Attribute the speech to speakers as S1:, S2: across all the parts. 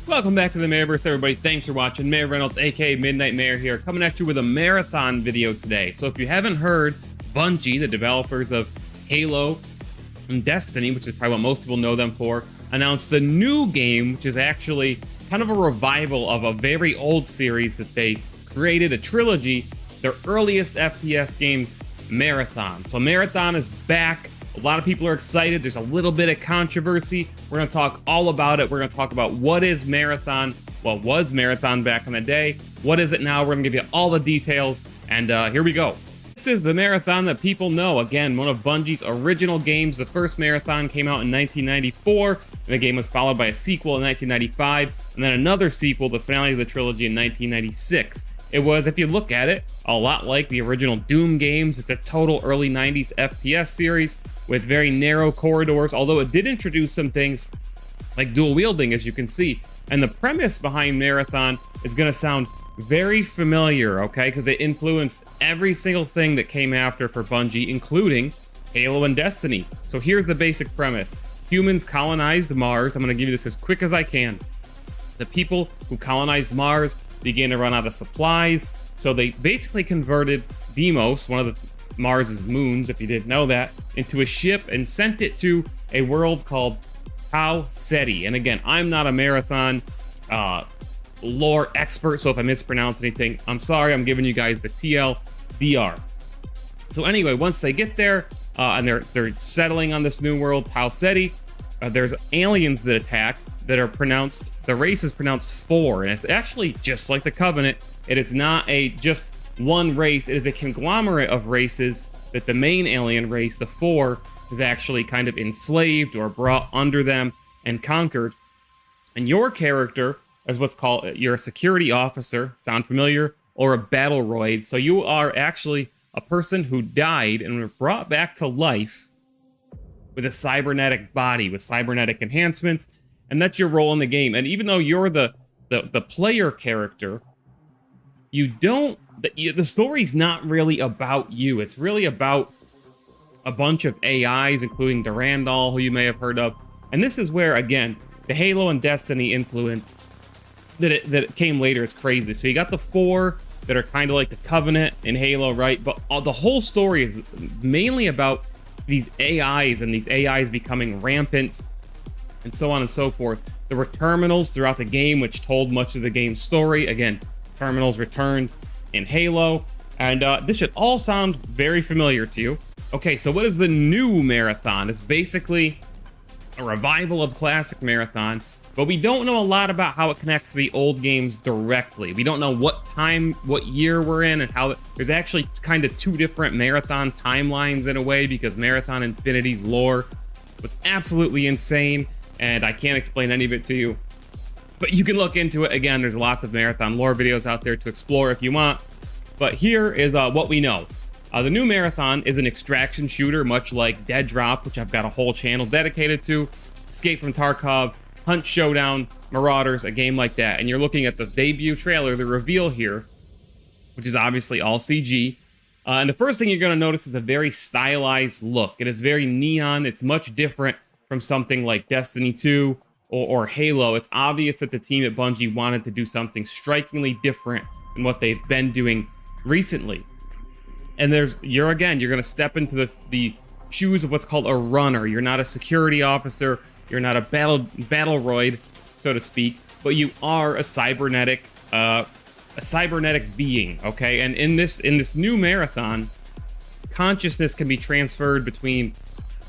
S1: Welcome back to the Mayorverse, everybody. Thanks for watching. Mayor Reynolds, aka Midnight Mayor here, coming at you with a marathon video today. So if you haven't heard, Bungie, the developers of Halo and Destiny, which is probably what most people know them for, announced a new game, which is actually kind of a revival of a very old series that they created, a trilogy, their earliest FPS games, Marathon. So Marathon is back. A lot of people are excited. There's a little bit of controversy. We're going to talk all about it. We're going to talk about what is Marathon, what was Marathon back in the day, what is it now. We're going to give you all the details, and here we go. This is the Marathon that people know. Again, one of Bungie's original games. The first Marathon came out in 1994, and the game was followed by a sequel in 1995, and then another sequel, the finale of the trilogy, in 1996. It was, if you look at it, a lot like the original Doom games. It's a total early 90s FPS series with very narrow corridors, although it did introduce some things like dual wielding, as you can see. And the premise behind Marathon is going to sound very familiar, okay? Because it influenced every single thing that came after for Bungie, including Halo and Destiny. So here's the basic premise. Humans colonized Mars. I'm going to give you this as quick as I can. The people who colonized Mars began to run out of supplies, so they basically converted Deimos, one of the Mars's moons, if you didn't know that, into a ship and sent it to a world called Tau Ceti. And again, I'm not a Marathon lore expert, so if I mispronounce anything, I'm sorry. I'm giving you guys the TLDR. So anyway, once they get there and they're settling on this new world, Tau Ceti, there's aliens that attack that are pronounced, the race is pronounced four, and it's actually just like the Covenant. It is not just one race. It is a conglomerate of races that the main alien race, the Four, is actually kind of enslaved or brought under them and conquered. And your character is what's called, you're a security officer, sound familiar, or a battle droid. So you are actually a person who died and was brought back to life with a cybernetic body, with cybernetic enhancements, and that's your role in the game. And even though you're the player character, you don't, the story's not really about you. It's really about a bunch of AIs, including Durandal, who you may have heard of. And this is where, again, the Halo and Destiny influence that it came later is crazy. So you got the Four that are kind of like the Covenant in Halo, right? But the whole story is mainly about these AIs and these AIs becoming rampant and so on and so forth. There were terminals throughout the game, which told much of the game's story. Again, terminals returned in Halo, and this should all sound very familiar to you. Okay, so what is the new Marathon? It's basically a revival of classic Marathon, but we don't know a lot about how it connects to the old games directly. We don't know what time, what year we're in, and how there's actually kind of two different Marathon timelines in a way, because Marathon Infinity's lore was absolutely insane, and I can't explain any of it to you. But you can look into it. Again, there's lots of Marathon lore videos out there to explore if you want. But here is what we know. The new Marathon is an extraction shooter, much like Dead Drop, which I've got a whole channel dedicated to, Escape from Tarkov, Hunt Showdown, Marauders, a game like that. And you're looking at the debut trailer, the reveal here, which is obviously all CG. And the first thing you're going to notice is a very stylized look. It is very neon. It's much different from something like Destiny 2 or Halo. It's obvious that the team at Bungie wanted to do something strikingly different than what they've been doing recently. And you're going to step into the shoes of what's called a runner. You're not a security officer. You're not a battle droid, so to speak, but you are a cybernetic being, okay? And in this new Marathon, consciousness can be transferred between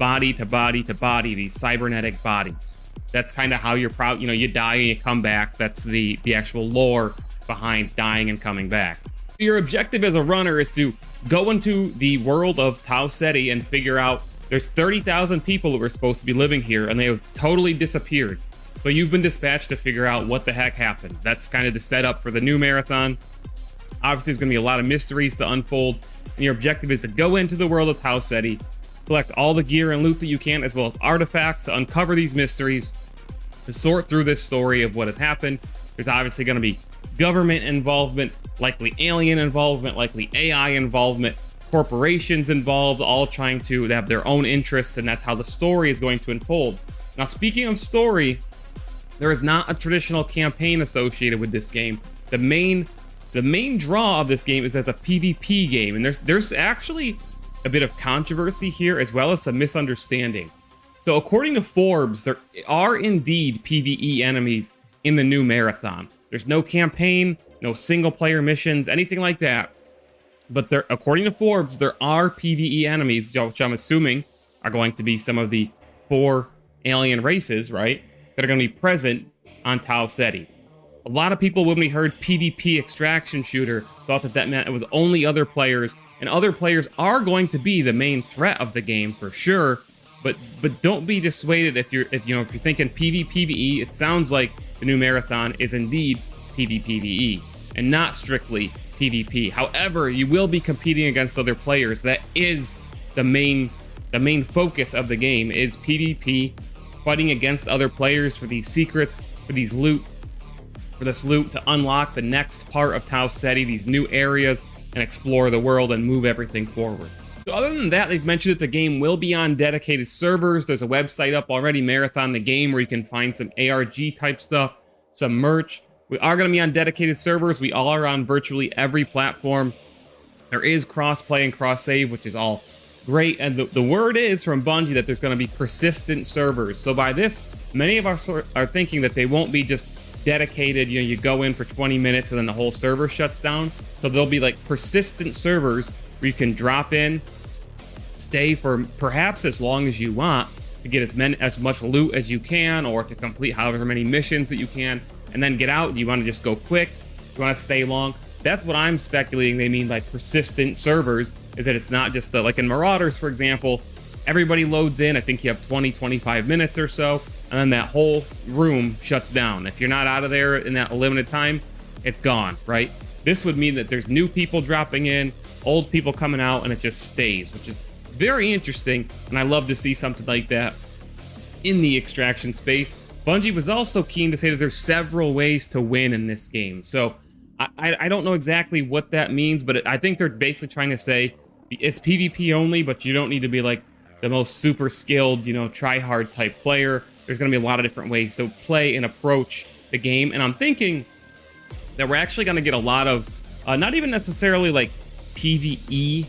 S1: body to body to body, these cybernetic bodies. That's kind of how you die and you come back. That's the actual lore behind dying and coming back. Your objective as a runner is to go into the world of Tau Ceti and figure out there's 30,000 people that were supposed to be living here, and they have totally disappeared. So you've been dispatched to figure out what the heck happened. That's kind of the setup for the new Marathon. Obviously, there's going to be a lot of mysteries to unfold, and your objective is to go into the world of Tau Ceti, collect all the gear and loot that you can, as well as artifacts, to uncover these mysteries, to sort through this story of what has happened. There's obviously going to be government involvement, likely alien involvement, likely AI involvement, corporations involved, all trying to have their own interests, and that's how the story is going to unfold. Now, speaking of story, There is not a traditional campaign associated with this game. The main draw of this game is as a PvP game, and there's actually a bit of controversy here as well as some misunderstanding. So according to Forbes, there are indeed PvE enemies in the new Marathon. There's no campaign, no single player missions, anything like that. But there, according to Forbes, there are PvE enemies, which I'm assuming are going to be some of the 4 alien races, right? That are going to be present on Tau Ceti. A lot of people, when we heard PvP extraction shooter, thought that meant it was only other players, and other players are going to be the main threat of the game for sure. But don't be dissuaded if you're thinking PvPvE. It sounds like the new Marathon is indeed PvPvE and not strictly PvP. However, you will be competing against other players. That is the main focus of the game is PvP, fighting against other players for these secrets, for this loot to unlock the next part of Tau Ceti, these new areas, and explore the world and move everything forward. So other than that, they've mentioned that the game will be on dedicated servers. There's a website up already, Marathon the Game, where you can find some ARG type stuff, some merch. We are going to be on dedicated servers. We all are on virtually every platform. There is cross-play and cross-save, which is all great. And the word is from Bungie that there's going to be persistent servers. So by this, many of us are thinking that they won't be just dedicated, you go in for 20 minutes and then the whole server shuts down. So there'll be like persistent servers where you can drop in, stay for perhaps as long as you want to get as much loot as you can, or to complete however many missions that you can, and then get out. You want to just go quick? You want to stay long? That's what I'm speculating they mean by persistent servers, is that it's not just like in Marauders, for example, everybody loads in. I think you have 20-25 minutes or so, and then that whole room shuts down. If you're not out of there in that limited time, it's gone, right? This would mean that there's new people dropping in, old people coming out, and it just stays, which is very interesting, and I love to see something like that in the extraction space. Bungie was also keen to say that there's several ways to win in this game. So I don't know exactly what that means, but I think they're basically trying to say it's PvP only, but you don't need to be like the most super skilled, try hard type player. There's going to be a lot of different ways to play and approach the game. And I'm thinking that we're actually going to get a lot of, not even necessarily like PvE,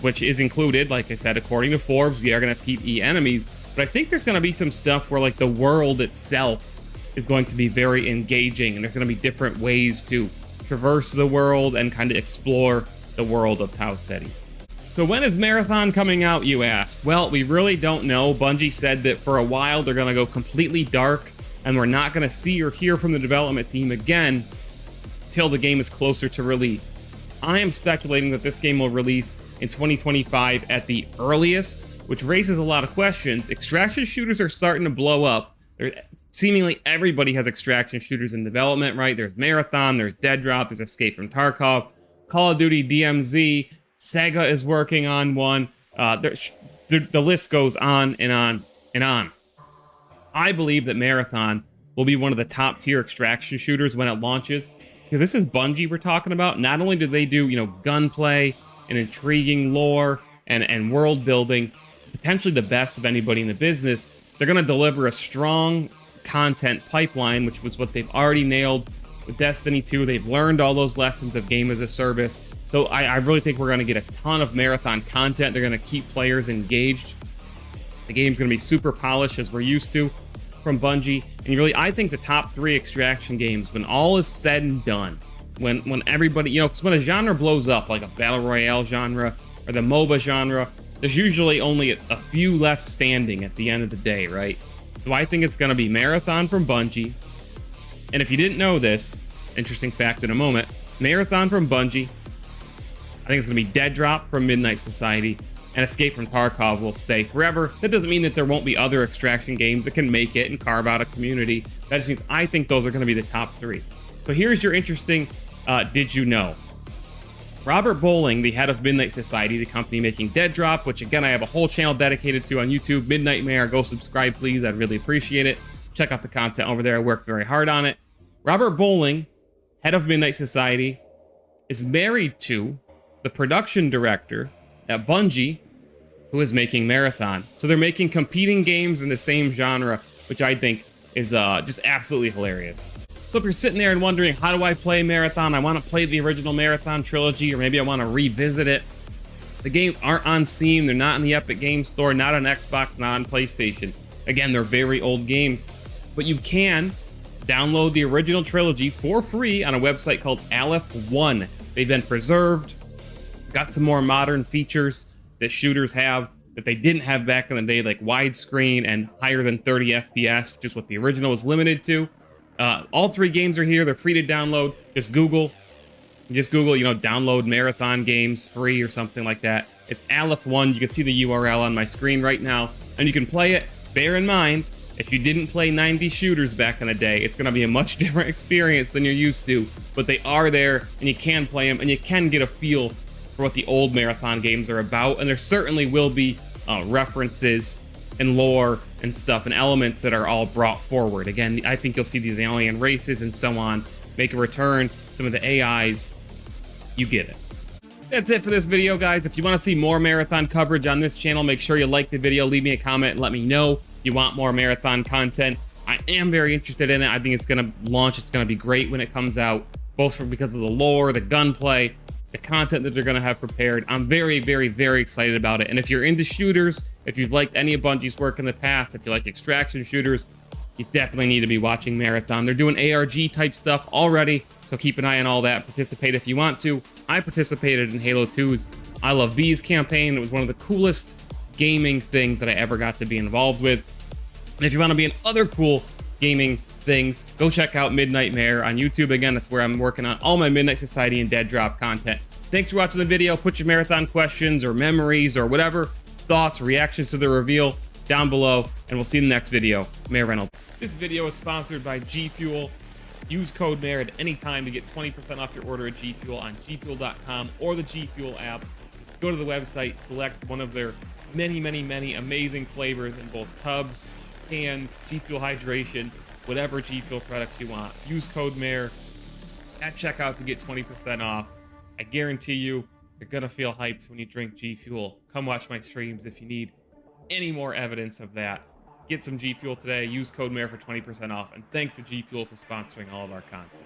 S1: which is included, like I said, according to Forbes, we are going to have PvE enemies. But I think there's going to be some stuff where like the world itself is going to be very engaging, and there's going to be different ways to traverse the world and kind of explore the world of Tau Ceti. So when is Marathon coming out, you ask? Well, we really don't know. Bungie said that for a while they're going to go completely dark, and we're not going to see or hear from the development team again till the game is closer to release. I am speculating that this game will release in 2025 at the earliest, which raises a lot of questions. Extraction shooters are starting to blow up. Seemingly everybody has extraction shooters in development, right? There's Marathon, there's Dead Drop, there's Escape from Tarkov, Call of Duty DMZ, Sega is working on one. The list goes on and on and on. I believe that Marathon will be one of the top tier extraction shooters when it launches, because this is Bungie we're talking about. Not only do they do, gunplay and intriguing lore and world building, potentially the best of anybody in the business, they're going to deliver a strong content pipeline, which was what they've already nailed with Destiny 2. They've learned all those lessons of game as a service. So I really think we're going to get a ton of Marathon content. They're going to keep players engaged. The game's going to be super polished, as we're used to from Bungie. And really, I think the top 3 extraction games, when all is said and done, when everybody, because when a genre blows up, like a battle royale genre or the MOBA genre, there's usually only a few left standing at the end of the day, right? So I think it's going to be Marathon from Bungie. And if you didn't know this, interesting fact in a moment, Marathon from Bungie. I think it's going to be Dead Drop from Midnight Society, and Escape from Tarkov will stay forever. That doesn't mean that there won't be other extraction games that can make it and carve out a community. That just means I think those are going to be the top 3. So here's your interesting did you know? Robert Bowling, the head of Midnight Society, the company making Dead Drop, which again I have a whole channel dedicated to on YouTube, Midnight Mare. Go subscribe, please. I'd really appreciate it. Check out the content over there. I worked very hard on it. Robert Bowling, head of Midnight Society, is married to the production director at Bungie, who is making Marathon. So they're making competing games in the same genre, which I think is just absolutely hilarious. So if you're sitting there and wondering, how do I play Marathon? I want to play the original Marathon trilogy, or maybe I want to revisit it. The games aren't on Steam, they're not in the Epic Games Store, not on Xbox, not on PlayStation. Again, they're very old games, but you can download the original trilogy for free on a website called Aleph One. They've been preserved, got some more modern features that shooters have that they didn't have back in the day, like widescreen and higher than 30 FPS, which is what the original was limited to. All 3 games are here. They're free to download. Just Google, download Marathon games free or something like that. It's Aleph One. You can see the URL on my screen right now, and you can play it. Bear in mind, if you didn't play 90 shooters back in the day, it's going to be a much different experience than you're used to. But they are there, and you can play them, and you can get a feel for what the old Marathon games are about. And there certainly will be references and lore and stuff and elements that are all brought forward. Again, I think you'll see these alien races and so on make a return. Some of the AIs, you get it. That's it for this video, guys. If you want to see more Marathon coverage on this channel, make sure you like the video, leave me a comment, and let me know you want more Marathon content. I am very interested in it. I think it's going to launch. It's going to be great when it comes out, both because of the lore, the gunplay, the content that they're going to have prepared. I'm very, very, very excited about it. And if you're into shooters, if you've liked any of Bungie's work in the past, if you like extraction shooters, you definitely need to be watching Marathon. They're doing ARG type stuff already, so keep an eye on all that. Participate if you want to. I participated in Halo 2's I Love Bees campaign. It was one of the coolest gaming things that I ever got to be involved with. And if you want to be in other cool gaming things, go check out Midnight Mare on YouTube. Again, that's where I'm working on all my Midnight Society and Dead Drop content. Thanks for watching the video. Put your Marathon questions or memories or whatever, thoughts, reactions to the reveal down below, and we'll see you in the next video. Mayor Reynolds. This video is sponsored by G Fuel. Use code MAYOR at any time to get 20% off your order at G Fuel on gfuel.com or the G Fuel app. Just go to the website, select one of their many, many, many amazing flavors in both tubs, cans, G Fuel hydration, whatever G Fuel products you want. Use code MAYOR at checkout to get 20% off. I guarantee you're gonna feel hyped when you drink G Fuel. Come watch my streams if you need any more evidence of that. Get some G Fuel today. Use code MAYOR for 20% off. And thanks to G Fuel for sponsoring all of our content.